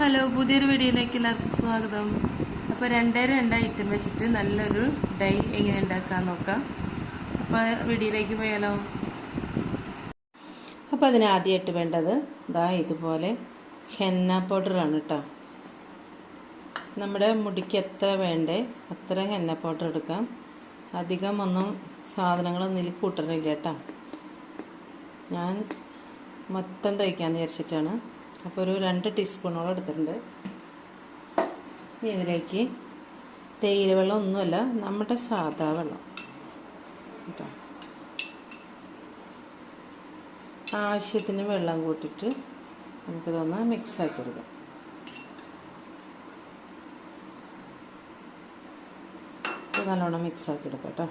Hello, പുതിയൊരു വീഡിയോയിലേക്ക് എല്ലാവർക്കും സ്വാഗതം. അപ്പോൾ രണ്ടേ ഐറ്റം വെച്ചിട്ട് നല്ലൊരു ഡൈ എങ്ങനെ ഉണ്ടാക്കാൻ നോക്കാം. അപ്പോൾ വീഡിയോയിലേക്ക് പോയാലോ. അപ്പോൾ അതിന് ആദ്യമായിട്ട് വേണ്ടത് ഇതുപോലെ ഹെന്ന പൗഡറാണ് കേട്ടോ. നമ്മുടെ മുടിക്ക് എത്ര വേണ്ടേ അത്ര ഹെന്ന പൗഡർ എടുക്കാം. അധികം ഒന്നും സാധനങ്ങളൊന്നും ഇതിൽ കൂട്ടണില്ല കേട്ടോ. ഞാൻ മൊത്തം തയ്ക്കാമെന്ന് വിചാരിച്ചിട്ടാണ്. അപ്പോൾ ഒരു 2 ടീസ്പൂണോളം എടുത്തിട്ടുണ്ട്. ഇനി ഇതിലേക്ക് തേയില വെള്ളം ഒന്നുമല്ല, നമ്മുടെ സാധാ വെള്ളം കേട്ടോ. ആവശ്യത്തിന് വെള്ളം കൂട്ടിയിട്ട് നമുക്കിതൊന്ന് മിക്സാക്കി കൊടുക്കാം. ഇത് നല്ലോണം മിക്സാക്കി എടുക്കാം കേട്ടോ.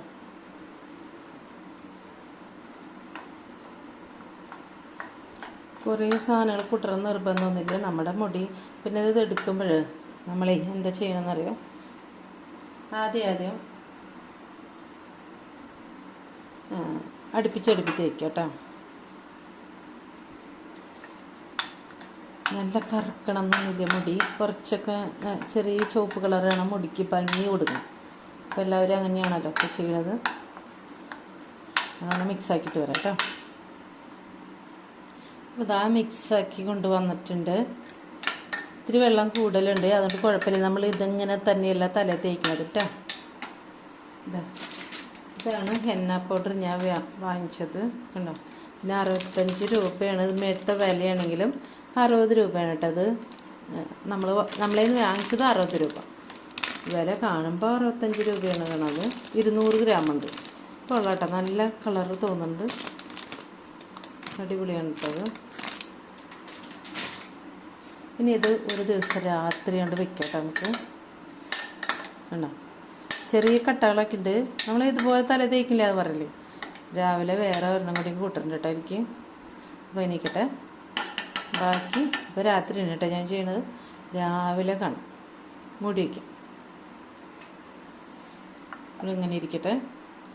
കുറേ സാധനങ്ങൾ കൂട്ടണം നിർബന്ധമൊന്നുമില്ല. നമ്മുടെ മുടി പിന്നെ ഇത് എടുക്കുമ്പോൾ നമ്മളെ എന്താ ചെയ്യണമെന്നറിയോ, ആദ്യം അടുപ്പിച്ചടുപ്പിച്ച് വയ്ക്കുക കേട്ടോ. നല്ല കറുക്കണം എന്നൊന്നുമില്ല. മുടി കുറച്ചൊക്കെ ചെറിയ ചുവപ്പ് കളർ വേണം മുടിക്ക് ഭംഗി കൊടുക്കണം. അപ്പോൾ എല്ലാവരും അങ്ങനെയാണല്ലോ ഒക്കെ ചെയ്യണത്. അങ്ങനെ മിക്സാക്കിയിട്ട് വരാം കേട്ടോ. അപ്പോൾ മിക്സാക്കി കൊണ്ടുവന്നിട്ടുണ്ട്. ഇത്തിരി വെള്ളം കൂടുതലുണ്ട്, അതുകൊണ്ട് കുഴപ്പമില്ല. നമ്മൾ ഇതിങ്ങനെ തന്നെയല്ല തല തേക്കുന്നത് കേട്ടോ. ഇതാണ് ഹെന്ന പൗഡർ ഞാൻ വാങ്ങിച്ചത് കണ്ടോ. പിന്നെ 65 രൂപയാണ്. ഇത് മേടിച്ച വിലയാണെങ്കിലും 60 രൂപയാണ് കേട്ടോ. അത് നമ്മളെ വാങ്ങിച്ചത് 60 രൂപ. വില കാണുമ്പോൾ 65 രൂപയാണ് കാണത്. 200 ഗ്രാമുണ്ട്. കൊള്ളാട്ടോ, നല്ല കളറ് തോന്നുന്നുണ്ട്. അടിപൊളിയാണ് കേട്ടത്. ഇനി ഇത് ഒരു ദിവസം രാത്രി കൊണ്ട് വെക്കട്ടെ നമുക്ക് കണ്ടോ. ചെറിയ കട്ടകളൊക്കെ ഉണ്ട്. നമ്മൾ ഇതുപോലെ തല തേക്കില്ല എന്ന് പറയില്ലേ. രാവിലെ വേറെ ഒരെണ്ണം കൂടി കൂട്ടുന്നുണ്ട് കേട്ടോ എനിക്ക്. അപ്പോൾ എനിക്കട്ടെ ബാക്കി ഇപ്പോൾ രാത്രിയാണ് കേട്ടോ ഞാൻ ചെയ്യണത്. രാവിലെ കാണാം മുടി വയ്ക്കാം. ഇങ്ങനെ ഇരിക്കട്ടെ.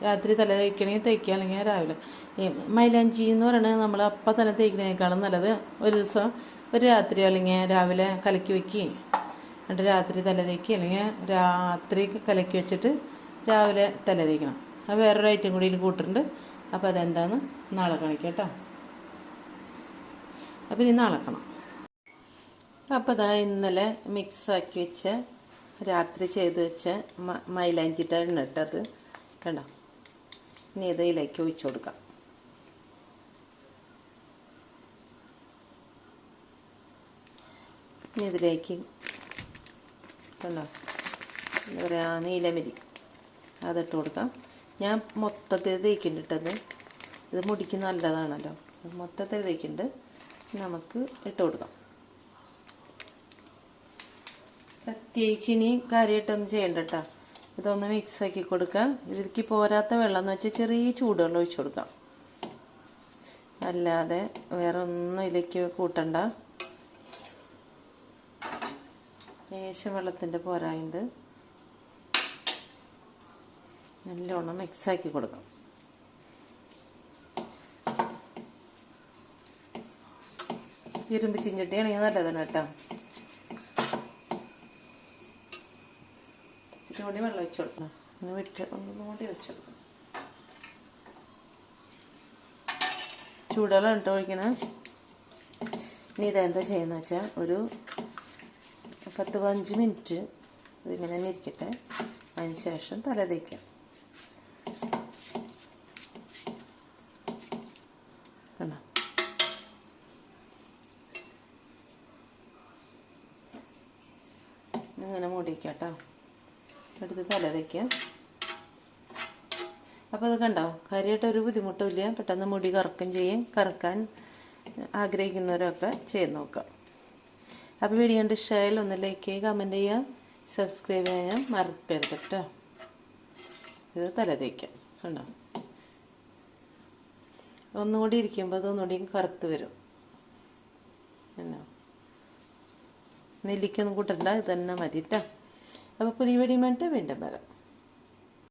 രാത്രി തല തേക്കണമെങ്കിൽ തേക്കുക, അല്ലെങ്കിൽ രാവിലെ. ഈ മൈലാഞ്ചി എന്ന് പറയുന്നത് നമ്മൾ അപ്പം തന്നെ തേക്കുന്നതിനേക്കാളും നല്ലത് ഒരു ദിവസം ഒരു രാത്രി അല്ലെങ്കിൽ രാവിലെ കലക്കി വയ്ക്കുകയും എന്നിട്ട് രാത്രി തല തേക്കുക, അല്ലെങ്കിൽ രാത്രി കലക്കി വെച്ചിട്ട് രാവിലെ തല തേക്കണം. അത് വേറൊരു ഐറ്റം കൂടി ഇതിൽ കൂട്ടുന്നുണ്ട്. അപ്പോൾ അതെന്താണെന്ന് നാളെ കാണിക്കാം കേട്ടോ. അപ്പോൾ ഇനി നാളെക്കണം. അപ്പോൾ ഇന്നലെ മിക്സാക്കി വെച്ച രാത്രി ചെയ്ത് വെച്ച മൈലാഞ്ചിയുടെ എണ്ണ ഇട്ടത് കണ്ടോ. ഇനി ഇതിലേക്ക് ഒഴിച്ചു കൊടുക്കാം. ഇനി ഇതിലേക്ക് കണ്ടോ എന്താ പറയുക, നീലമരി അതിട്ട് കൊടുക്കാം. ഞാൻ മൊത്തത്തിൽ തേക്കുന്നുണ്ടത്. ഇത് മുടിക്ക് നല്ലതാണല്ലോ. മൊത്തത്തിൽ തേക്കുന്നുണ്ട്. നമുക്ക് ഇട്ട് കൊടുക്കാം. പ്രത്യേകിച്ച് ഇനി കാര്യമായിട്ടൊന്നും ചെയ്യണ്ട കേട്ടോ. ഇതൊന്ന് മിക്സാക്കി കൊടുക്കാം. ഇതിലേക്ക് പോരാത്ത വെള്ളം എന്ന് വെച്ചാൽ ചെറിയ ചൂടുവെള്ളം ഒഴിച്ചു കൊടുക്കാം. അല്ലാതെ വേറെ ഒന്നും ഇതിലേക്ക് കൂട്ടണ്ട. ലേശം വെള്ളത്തിൻ്റെ പോരായുണ്ട്. നല്ലോണം മിക്സാക്കി കൊടുക്കാം. ഇരുമ്പ് ചിഞ്ചട്ടിയാണെങ്കിൽ നല്ലതാണ് കേട്ടോ. ഇത്തിരി കൂടി വെള്ളം ഒഴിച്ചു കൊടുക്കണം. ഒന്നും കൂടി ഒഴിച്ചു കൊടുക്കണം. ചൂടുവെള്ളം ഇട്ട് ഒഴിക്കണം. ഇനി ഇതെന്താ ചെയ്യുന്നത് വെച്ചാൽ ഒരു 10-15 മിനിറ്റ് ഇതിങ്ങനെ തന്നെ ഇരിക്കട്ടെ. അതിന് ശേഷം തല തേക്കാം. കണ്ടോ, ഇങ്ങനെ മൂടിക്കാം കേട്ടോ. എടുത്ത് തല തേക്കാം. അപ്പോൾ അത് കണ്ടോ, കാര്യമായിട്ട് ഒരു ബുദ്ധിമുട്ടും ഇല്ല. പെട്ടെന്ന് മുടി കറക്കും ചെയ്യും. കറക്കാൻ ആഗ്രഹിക്കുന്നവരൊക്കെ ചെയ്ത് നോക്കാം. അപ്പോൾ വീഡിയോ കണ്ട് ഇഷ്ടമായാലും ഒന്ന് ലൈക്ക് ചെയ്യുക, കമൻറ്റ് ചെയ്യുക, സബ്സ്ക്രൈബ് ചെയ്യാൻ മറക്കരുത് കേട്ടോ. ഇത് തല തേക്കാം കണ്ടോ. ഒന്നുകൂടി ഇരിക്കുമ്പോൾ അതൊന്നുകൂടി കറുത്ത് വരും. എന്നാ നെല്ലിക്കൊന്നും കൂട്ടണ്ട, ഇത് തന്നെ മതി കേട്ടോ. അപ്പോൾ പുതിയ വീഡിയോ വേണ്ടി വീണ്ടും വരാം.